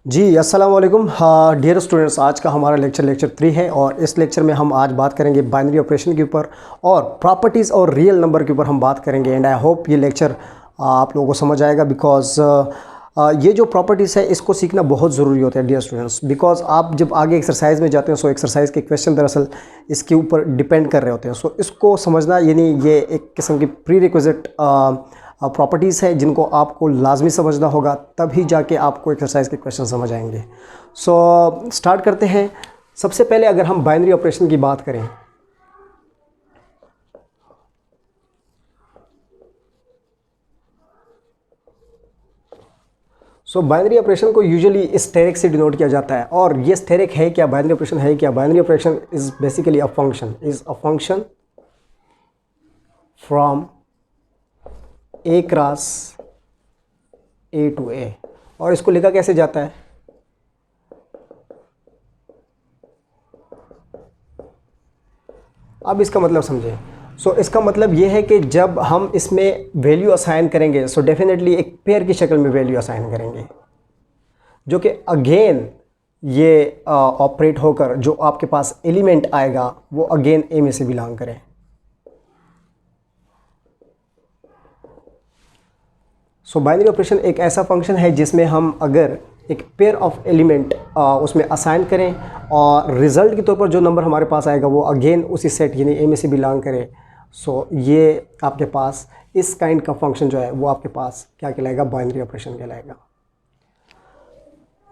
जी अस्सलाम वालेकुम। हाँ डियर स्टूडेंट्स, आज का हमारा लेक्चर 3 है और इस लेक्चर में हम आज बात करेंगे बाइनरी ऑपरेशन के ऊपर और प्रॉपर्टीज़ और रियल नंबर के ऊपर हम बात करेंगे। एंड आई होप ये लेक्चर आप लोगों को समझ आएगा बिकॉज ये जो प्रॉपर्टीज़ है इसको सीखना बहुत ज़रूरी होता है डियर स्टूडेंट्स। बिकॉज आप जब आगे एक्सरसाइज में जाते हैं सो एक्सरसाइज के क्वेश्चन दरअसल इसके ऊपर डिपेंड कर रहे होते हैं। सो इसको समझना यानी ये एक किस्म की प्री रिक्विजिट प्रॉपर्टीज़ है जिनको आपको लाजमी समझना होगा, तभी जाके आपको एक्सरसाइज के क्वेश्चन समझ आएंगे। सो स्टार्ट करते हैं। सबसे पहले अगर हम बाइनरी ऑपरेशन की बात करें सो बाइनरी ऑपरेशन को यूजुअली स्टेरिक से डिनोट किया जाता है। और ये स्टेरिक है क्या, बाइनरी ऑपरेशन है क्या? Binary operation is basically a function from A cross A to A. और इसको लिखा कैसे जाता है? अब इसका मतलब समझें। सो इसका मतलब ये है कि जब हम इसमें वैल्यू असाइन करेंगे सो डेफिनेटली एक पेयर की शक्ल में वैल्यू असाइन करेंगे, जो कि अगेन ये ऑपरेट होकर जो आपके पास एलिमेंट आएगा वो अगेन ए में से बिलोंग करें। सो बाइनरी ऑपरेशन एक ऐसा फंक्शन है जिसमें हम अगर एक पेयर ऑफ एलिमेंट उसमें असाइन करें और रिज़ल्ट के तौर पर जो नंबर हमारे पास आएगा वो अगेन उसी सेट यानी ए में से बिलोंग करे। सो ये आपके पास इस काइंड का फंक्शन जो है वो आपके पास क्या कहलाएगा? बाइनरी ऑपरेशन कहलाएगा।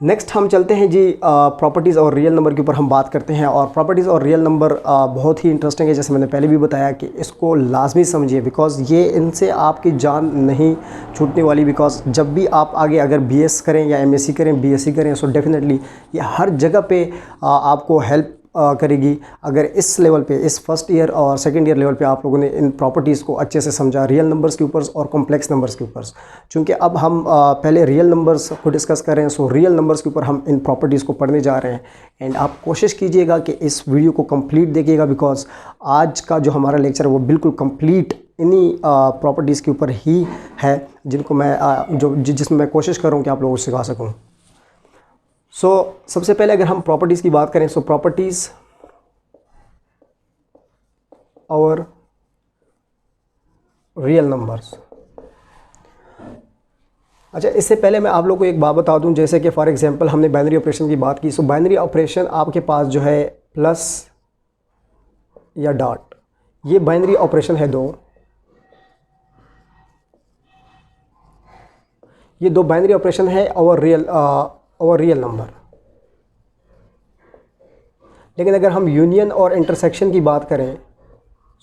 नेक्स्ट हम चलते हैं जी प्रॉपर्टीज़ और रियल नंबर के ऊपर हम बात करते हैं। और प्रॉपर्टीज़ और रियल नंबर बहुत ही इंटरेस्टिंग है, जैसे मैंने पहले भी बताया कि इसको लाजमी समझिए बिकॉज़ ये इनसे आपकी जान नहीं छूटने वाली। बिकॉज़ जब भी आप आगे अगर बीएस करें या एमएससी करें, बीएससी करें, सो डेफिनेटली ये हर जगह पे आपको हेल्प करेगी अगर इस लेवल पे, इस फर्स्ट ईयर और सेकंड ईयर लेवल पे आप लोगों ने इन प्रॉपर्टीज़ को अच्छे से समझा, रियल नंबर्स के ऊपर और कॉम्प्लेक्स नंबर्स के ऊपर। चूँकि अब हम पहले रियल नंबर्स को डिस्कस कर रहे हैं, सो रियल नंबर्स के ऊपर हम इन प्रॉपर्टीज़ को पढ़ने जा रहे हैं। एंड आप कोशिश कीजिएगा कि इस वीडियो को कंप्लीट देखिएगा बिकॉज आज का जो हमारा लेक्चर है वो बिल्कुल कंप्लीट इन्हीं प्रॉपर्टीज़ के ऊपर ही है जिनको मैं जिसमें मैं कोशिश कर रहा हूँ कि आप लोगों को सिखा सकूँ। सो सबसे पहले अगर हम प्रॉपर्टीज़ की बात करें सो प्रॉपर्टीज़ और रियल नंबर्स। अच्छा, इससे पहले मैं आप लोगों को एक बात बता दूं, जैसे कि फॉर एग्जांपल हमने बाइनरी ऑपरेशन की बात की। सो बाइनरी ऑपरेशन आपके पास जो है प्लस या डॉट, ये बाइनरी ऑपरेशन है दो। ये दो बाइनरी ऑपरेशन है और रियल नंबर। लेकिन अगर हम यूनियन और इंटरसेक्शन की बात करें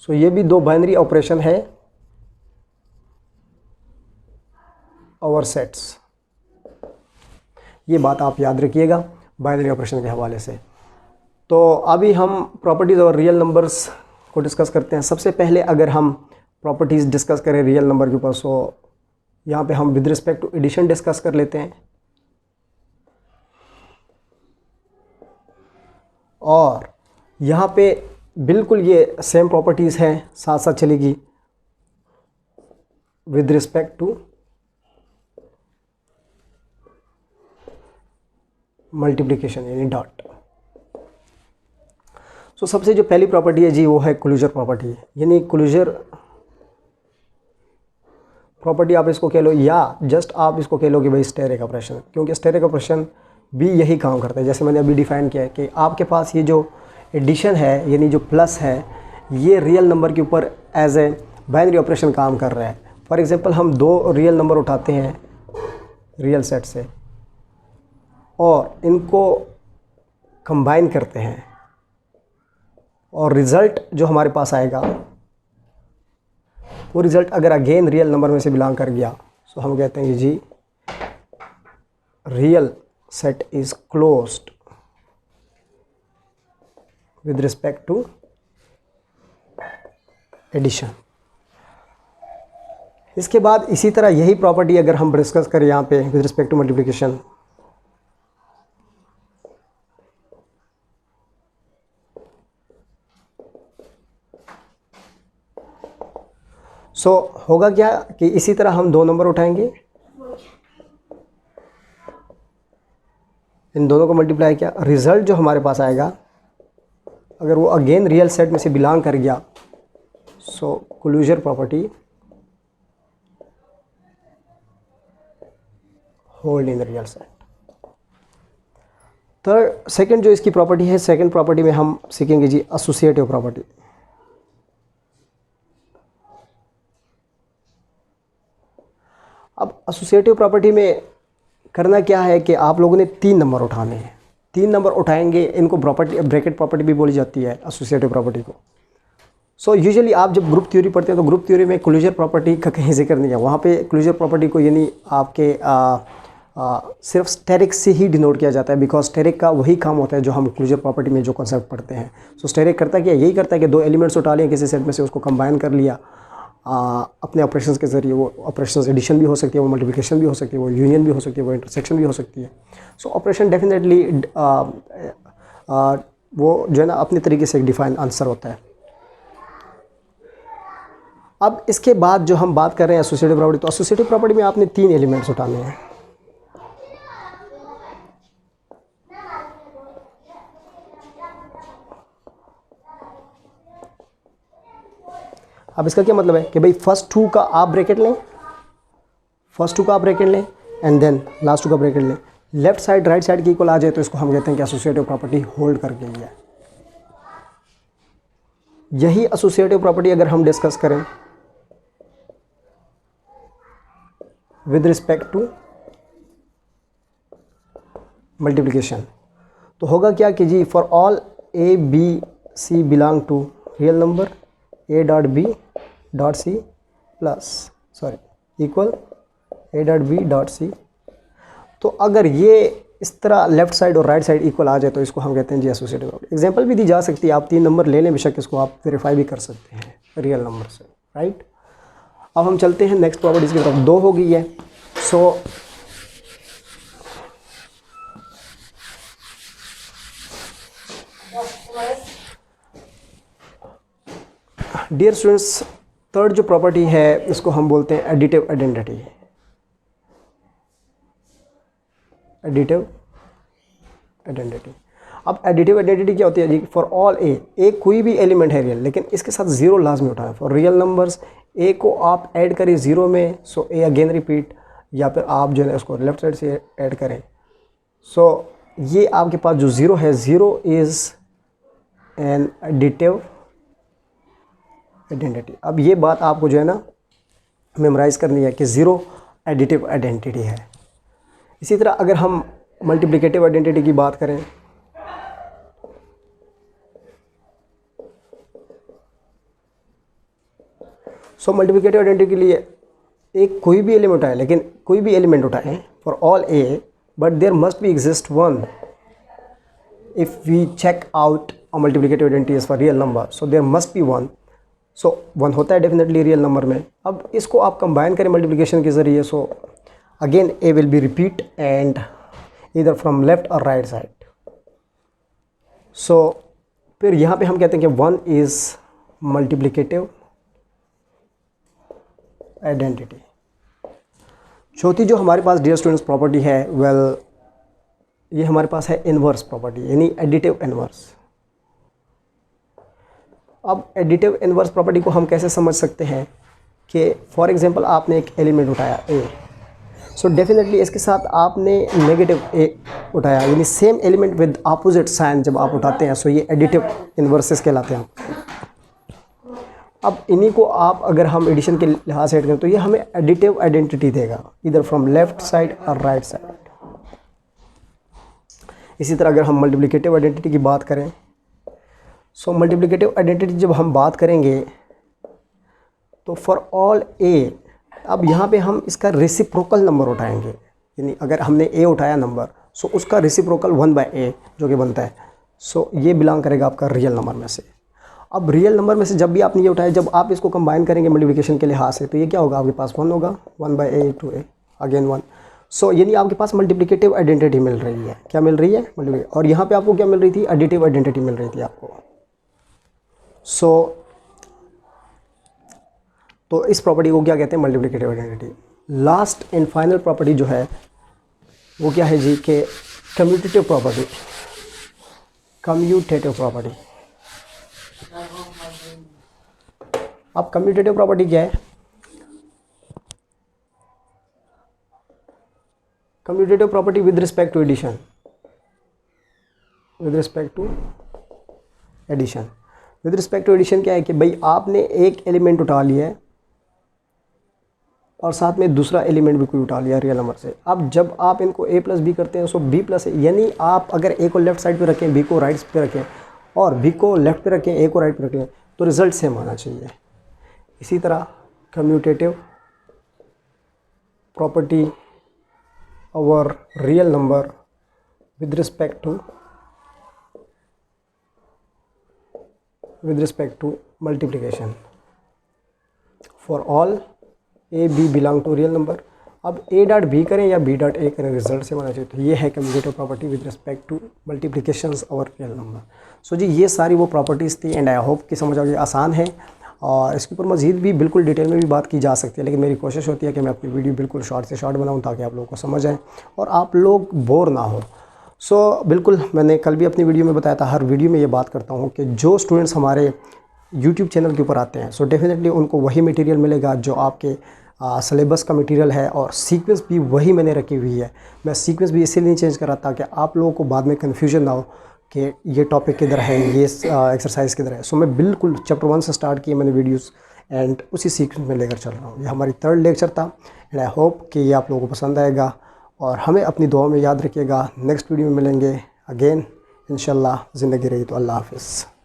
सो ये भी दो बाइनरी ऑपरेशन है और सेट्स। ये बात आप याद रखिएगा बाइनरी ऑपरेशन के हवाले से। तो अभी हम प्रॉपर्टीज़ और रियल नंबर्स को डिस्कस करते हैं। सबसे पहले अगर हम प्रॉपर्टीज़ डिस्कस करें रियल नंबर के ऊपर, सो यहाँ पे हम with respect to addition discuss कर लेते हैं। और यहाँ पे बिल्कुल ये सेम प्रॉपर्टीज़ हैं, साथ साथ चलेगी विद रिस्पेक्ट टू मल्टीप्लिकेशन यानी डॉट। सो सबसे जो पहली प्रॉपर्टी है जी वो है क्लोजर प्रॉपर्टी। यानी क्लोजर प्रॉपर्टी आप इसको कह लो या जस्ट आप इसको कह लो कि भाई स्टेरिक ऑपरेशन, क्योंकि स्टेरिक ऑपरेशन भी यही काम करता है। जैसे मैंने अभी डिफाइन किया है कि आपके पास ये जो एडिशन है यानी जो प्लस है ये रियल नंबर के ऊपर एज ए बाइनरी ऑपरेशन काम कर रहा है। फॉर एग्जांपल हम दो रियल नंबर उठाते हैं रियल सेट से और इनको कंबाइन करते हैं और रिज़ल्ट जो हमारे पास आएगा वो रिज़ल्ट अगर अगेन रियल नंबर में से बिलोंग कर गया सो हम कहते हैं जी real set is closed with respect to addition. इसके बाद इसी तरह यही प्रॉपर्टी अगर हम डिस्कस करें यहाँ पे विद रिस्पेक्ट टू मल्टीप्लिकेशन, सो होगा क्या कि इसी तरह हम दो नंबर उठाएंगे इन दोनों को मल्टीप्लाई किया, रिजल्ट जो हमारे पास आएगा अगर वो अगेन रियल सेट में से बिलोंग कर गया, so closure property hold in real set. Third second जो इसकी प्रॉपर्टी है, सेकंड प्रॉपर्टी में हम सीखेंगे जी एसोसिएटिव प्रॉपर्टी। अब एसोसिएटिव प्रॉपर्टी में करना क्या है कि आप लोगों ने 3 नंबर उठाने हैं। 3 नंबर उठाएंगे, इनको प्रॉपर्टी ब्रैकेट प्रॉपर्टी भी बोली जाती है एसोसिएटिव प्रॉपर्टी को। सो यूजुअली आप जब ग्रुप थ्योरी पढ़ते हैं तो ग्रुप थ्योरी में क्लोजर प्रॉपर्टी का कहीं जिक्र नहीं है। वहाँ पे क्लोजर प्रॉपर्टी को यानी आपके सिर्फ स्टेरिक से ही डिनोट किया जाता है, बिकॉज स्टेरिक का वही काम होता है जो हम क्लोजर प्रॉपर्टी में जो कॉन्सेप्ट पढ़ते हैं। सो स्टेरिक करता क्या, यही करता है कि 2 एलिमेंट्स उठा लिए किसी सेट में से, उसको कंबाइन कर लिया अपने ऑपरेशंस के ज़रिए। वो ऑपरेशंस एडिशन भी हो सकती है, वो मल्टीप्लिकेशन भी हो सकती है, वो यूनियन भी हो सकती है, वो इंटरसेक्शन भी हो सकती है। सो ऑपरेशन डेफिनेटली वो जो है ना अपने तरीके से एक डिफाइन आंसर होता है। अब इसके बाद जो हम बात कर रहे हैं एसोसिएटिव प्रॉपर्टी, तो एसोसिएटिव प्रॉपर्टी में आपने 3 एलिमेंट्स उठाने हैं। अब इसका क्या मतलब है कि भाई फर्स्ट 2 का आप ब्रैकेट लें, एंड देन लास्ट 2 का ब्रैकेट लें। लेफ्ट साइड राइट साइड के इक्वल आ जाए तो इसको हम कहते हैं कि एसोसिएटिव प्रॉपर्टी होल्ड करके लिया है। यही एसोसिएटिव प्रॉपर्टी अगर हम डिस्कस करें विद रिस्पेक्ट टू मल्टीप्लिकेशन, तो होगा क्या कि जी for all A B C belong to real number a dot B dot C equal a dot B dot C. तो अगर ये इस तरह लेफ्ट साइड और राइट साइड इक्वल आ जाए तो इसको हम कहते हैं जी एसोसिएटिव प्रॉपर्टी। एग्जांपल भी दी जा सकती है, आप 3 नंबर ले लें, बेशक इसको आप वेरीफाई भी कर सकते हैं रियल नंबर से, राइट। अब हम चलते हैं नेक्स्ट प्रॉपर्टीज़ की तरफ। 2 हो गई है। सो डियर स्टूडेंट्स, थर्ड जो प्रॉपर्टी है इसको हम बोलते हैं एडिटिव आइडेंटिटी। Additive identity. अब एडिटिव आइडेंटिटी क्या होती है जी, फॉर ऑल ए कोई भी एलिमेंट है रियल, लेकिन इसके साथ 0 लाजमी उठाएं। फॉर रियल नंबर्स ए को आप ऐड करें 0 में, सो ए अगेन रिपीट, या फिर आप जो है उसको लेफ्ट साइड से ऐड करें। सो ये आपके पास जो 0 है, 0 इज़ एन एडिटिव आइडेंटिटी। अब ये बात आपको जो है ना मेमोराइज़ करनी है कि 0 एडिटिव आइडेंटिटी है। इसी तरह अगर हम मल्टीप्लिकेटिव आइडेंटिटी की बात करें, सो मल्टीप्लिकेटिव आइडेंटिटी के लिए एक कोई भी एलिमेंट उठाए, लेकिन कोई भी एलिमेंट उठाएं for all a, but there must be exist 1 if we check out a multiplicative identity for real number, so there must be 1। So 1 होता है डेफिनेटली रियल नंबर में। अब इसको आप कंबाइन करें मल्टीप्लिकेशन के ज़रिए, so again A will be repeat and इधर फ्रॉम लेफ्ट और राइट साइड। सो फिर यहाँ पे हम कहते हैं कि 1 इज़ मल्टीप्लिकेटिव आइडेंटिटी। चौथी जो हमारे पास डियर स्टूडेंट्स प्रॉपर्टी है, वेल ये हमारे पास है इन्वर्स प्रॉपर्टी, यानी एडिटिव इन्वर्स। अब एडिटिव इन्वर्स प्रॉपर्टी को हम कैसे समझ सकते हैं कि फॉर एग्जांपल आपने एक एलिमेंट उठाया ए, सो डेफिनेटली इसके साथ आपने नेगेटिव ए उठाया, यानी same element with opposite sign जब आप उठाते हैं, सो ये एडिटिव इन्वर्सेस कहलाते हैं। अब इन्हीं को आप अगर हम एडिशन के लिहाज से ऐड करें तो ये हमें एडिटिव आइडेंटिटी देगा, इधर फ्रॉम लेफ्ट साइड और राइट साइड। इसी तरह अगर हम मल्टीप्लिकेटिव आइडेंटिटी की बात करें, सो मल्टीप्लिकेटिव आइडेंटिटी जब हम बात करेंगे तो फॉर ऑल ए, अब यहाँ पे हम इसका रेसिप्रोकल नंबर उठाएंगे, यानी अगर हमने ए उठाया नंबर, सो उसका रेसिप्रोकल 1/a जो कि बनता है, सो ये बिलोंग करेगा आपका रियल नंबर में से। अब रियल नंबर में से जब भी आपने ये उठाया, जब आप इसको कंबाइन करेंगे मल्टीप्लिकेशन के लिहाज से, तो ये क्या होगा, आपके पास 1 होगा, 1/a to a अगेन 1। सो यानी आपके पास मल्टीप्लिकेटिव आइडेंटिटी मिल रही है। क्या मिल रही है? मल्टीप्लिकेटिव। और यहाँ पे आपको क्या मिल रही थी? एडिटिव आइडेंटिटी मिल रही थी आपको। सो तो इस प्रॉपर्टी को क्या कहते हैं? Multiplicative identity. Last and final property जो है वो क्या है जी, कि कम्यूटेटिव प्रॉपर्टी, कम्यूटेटिव प्रॉपर्टी। अब कम्यूटेटिव प्रॉपर्टी क्या है? Commutative property with respect to addition, with respect to addition. With respect to addition क्या है कि भाई आपने एक एलिमेंट उठा लिया है और साथ में दूसरा एलिमेंट भी कोई उठा लिया रियल नंबर से। अब जब आप इनको a प्लस बी करते हैं सो b प्लस ए, यानी आप अगर a को लेफ्ट साइड पे रखें, b को राइट पे रखें और b को लेफ्ट पे रखें, a को राइट पे रखें, तो रिजल्ट सेम आना चाहिए। इसी तरह commutative property over real number with respect to multiplication for all A b belong to real number. अब ए डॉट बी करें या बी डॉट ए करें, रिजल्ट से होना चाहिए। तो ये है commutative property with respect to multiplications और रियल नंबर। सो जी ये सारी वो प्रॉपर्टीज़ थी एंड आई होप कि समझ आ गई। आसान है और इसके ऊपर मज़ीद भी बिल्कुल डिटेल में भी बात की जा सकती है, लेकिन मेरी कोशिश होती है कि मैं अपनी वीडियो बिल्कुल शॉर्ट से शॉर्ट बनाऊँ ताकि आप लोगों को समझ आए और आप लोग बोर ना हो। सो बिल्कुल मैंने कल भी अपनी वीडियो में बताया था, हर वीडियो में ये बात करता हूँ कि जो स्टूडेंट्स हमारे यूट्यूब चैनल के ऊपर आते हैं सो डेफिनेटली उनको वही मटेरियल मिलेगा जो आपके सिलेबस का मटेरियल है और सीक्वेंस भी वही मैंने रखी हुई है। मैं सीक्वेंस भी इसीलिए नहीं चेंज कर रहा ताकि आप लोगों को बाद में कन्फ्यूजन ना हो कि ये टॉपिक किधर है, ये एक्सरसाइज किधर है। सो मैं बिल्कुल चैप्टर 1 से स्टार्ट किए मैंने वीडियोस एंड उसी सीक्वेंस में लेकर चल रहा हूँ। ये हमारी 3rd लेक्चर था एंड आई होप कि ये आप लोगों को पसंद आएगा और हमें अपनी दुआ में याद रखिएगा। नेक्स्ट वीडियो में मिलेंगे अगेन इंशाल्लाह। ज़िंदगी रही तो अल्लाह हाफ़िज़।